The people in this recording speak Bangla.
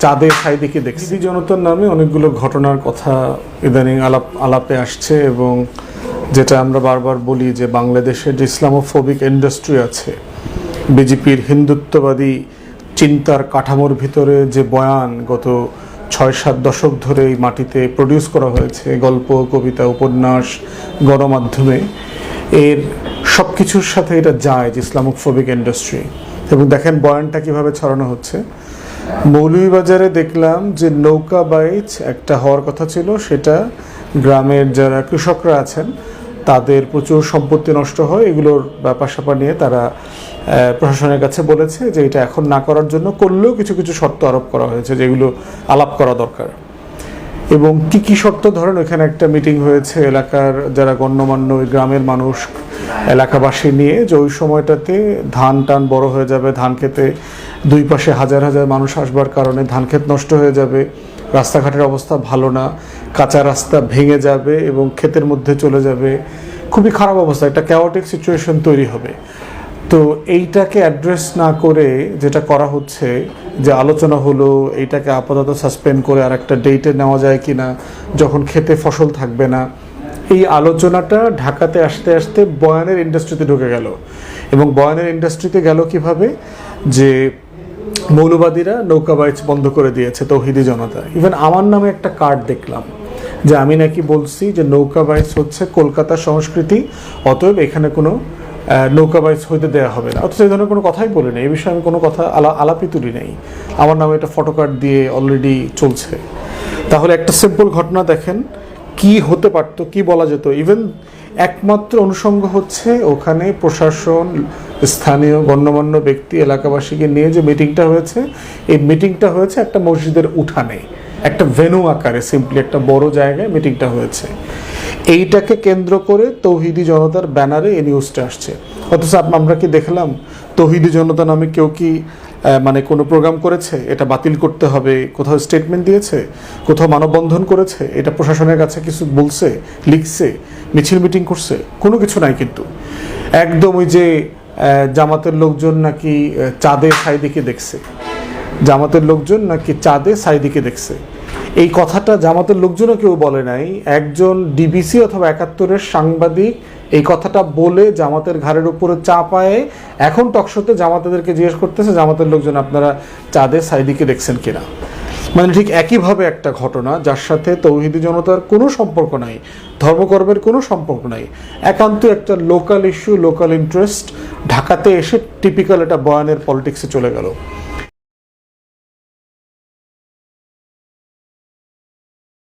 চাঁদে সাইদিকে দেখছি জনতার নামে অনেকগুলো ঘটনার কথা ইদানিং আলাপে আসছে, এবং যেটা আমরা বারবার বলি যে বাংলাদেশের যে ইসলামোফোবিক ইন্ডাস্ট্রি আছে, বিজেপির হিন্দুত্ববাদী চিন্তার কাঠামোর ভিতরে যে বয়ান গত ৬-৭ দশক ধরে এই মাটিতে প্রডিউস করা হয়েছে, গল্প, কবিতা, উপন্যাস, গণমাধ্যমে, এর সব কিছুর সাথে এটা যায় যে ইসলামোফোবিক ইন্ডাস্ট্রি। এবং দেখেন বয়ানটা কিভাবে ছড়ানো হচ্ছে। মৌলভীবাজারে দেখলাম যে নৌকা বাইচ একটা হওয়ার কথা ছিল, সেটা গ্রামের যারা কৃষকরা আছেন তাদের প্রচুর সম্পত্তি নষ্ট হয়, এগুলোর ব্যাপার স্যাপার নিয়ে তারা প্রশাসনের কাছে বলেছে যে এটা এখন না করার জন্য, করলেও কিছু কিছু শর্ত আরোপ করা হয়েছে যেগুলো আলাপ করা দরকার। এবং কি কি শর্ত, ধরেন ওইখানে একটা মিটিং হয়েছে এলাকার যারা গণ্যমান্য ওই গ্রামের মানুষ, এলাকাবাসী নিয়ে, যে ওই সময়টাতে ধান টান বড় হয়ে যাবে, ধান খেতে দুই পাশে হাজার হাজার মানুষ আসবার কারণে ধান ক্ষেত নষ্ট হয়ে যাবে, রাস্তাঘাটের অবস্থা ভালো না, কাঁচা রাস্তা ভেঙে যাবে এবং ক্ষেতের মধ্যে চলে যাবে, খুবই খারাপ অবস্থা, একটা ক্যাওটিক সিচুয়েশন তৈরি হবে। তো এইটাকে অ্যাড্রেস না করে যেটা করা হচ্ছে, যে আলোচনা হলো এইটাকে আপাতত সাসপেন্ড করে আর একটা ডেটে নেওয়া যায় কি না, যখন খেতে ফসল থাকবে না, এই আলোচনাটা ঢাকাতে আসতে আসতে বয়ানের ইন্ডাস্ট্রিতে ঢুকে গেল। এবং বয়ানের ইন্ডাস্ট্রিতে গেল কিভাবে, যে মৌলবাদীরা নৌকা বাইচ বন্ধ করে দিয়েছে, তৌহিদি জনতা। ইভেন আমার নামে একটা কার্ড দেখলাম যে আমি নাকি বলছি যে নৌকা বাইচ হচ্ছে কলকাতার সংস্কৃতি, অতএব এখানে কোনো নৌকা বাইচ হইতে দেওয়া হবে না। অথচ এই ধরনের কোনো কথাই বলি নেই, এই বিষয়ে আমি কোনো কথা আলাপই তুলি নেই। আমার নামে একটা ফটো কার্ড দিয়ে অলরেডি চলছে। তাহলে একটা সিম্পল ঘটনা দেখেন কি হতে পারত, কি বলা যেত। ইভেন একমাত্র অনুষঙ্গ হচ্ছে ওখানে প্রশাসন, স্থানীয় গণ্যমান্য ব্যক্তি, এলাকাবাসীকে নিয়ে যে মিটিংটা হয়েছে, এই মিটিংটা হয়েছে একটা মসজিদের উঠানে, একটা ভেন্যু আকারে, সিম্পলি একটা বড় জায়গায় মিটিংটা হয়েছে। এইটাকে কেন্দ্র করে তৌহিদি জনতার ব্যানারে এই নিউজটা আসছে। অথচ আমরা কি দেখলাম তৌহিদি জনতা নামে কেউ কি মানে কোনো প্রোগ্রাম করেছে, এটা বাতিল করতে হবে, কোথাও স্টেটমেন্ট দিয়েছে, কোথাও মানববন্ধন করেছে, এটা প্রশাসনের কাছে কিছু বলছে, লিখছে, মিছিল মিটিং করছে? কোনো কিছু নাই। কিন্তু একদম ওই যে জামাতের লোকজন নাকি চাঁদে সাইদিকে দেখছে, জামাতের লোকজন নাকি চাঁদে সাইদিকে দেখছে, এই কথাটা জামাতের লোকজনও কেউ বলে নাই। একজন ডিবিসি অথবা ৭১-এর সাংবাদিক এই কথাটা বলে জামাতের ঘাড়ের উপরে চাপায়ে এখন টকশোতে জামাতেদেরকে জিজ্ঞেস করতেছে, জামাতের লোকজন আপনারা চাঁদে সাইদিকে দেখছেন কিনা। মানে ঠিক একইভাবে একটা ঘটনা যার সাথে তৌহিদি জনতার কোনো সম্পর্ক নাই, ধর্মকর্মের কোনো সম্পর্ক নাই, একান্ত একটা লোকাল ইস্যু, লোকাল ইন্টারেস্ট, ঢাকাতে এসে টিপিক্যাল একটা বয়ানের পলিটিক্সে চলে গেল।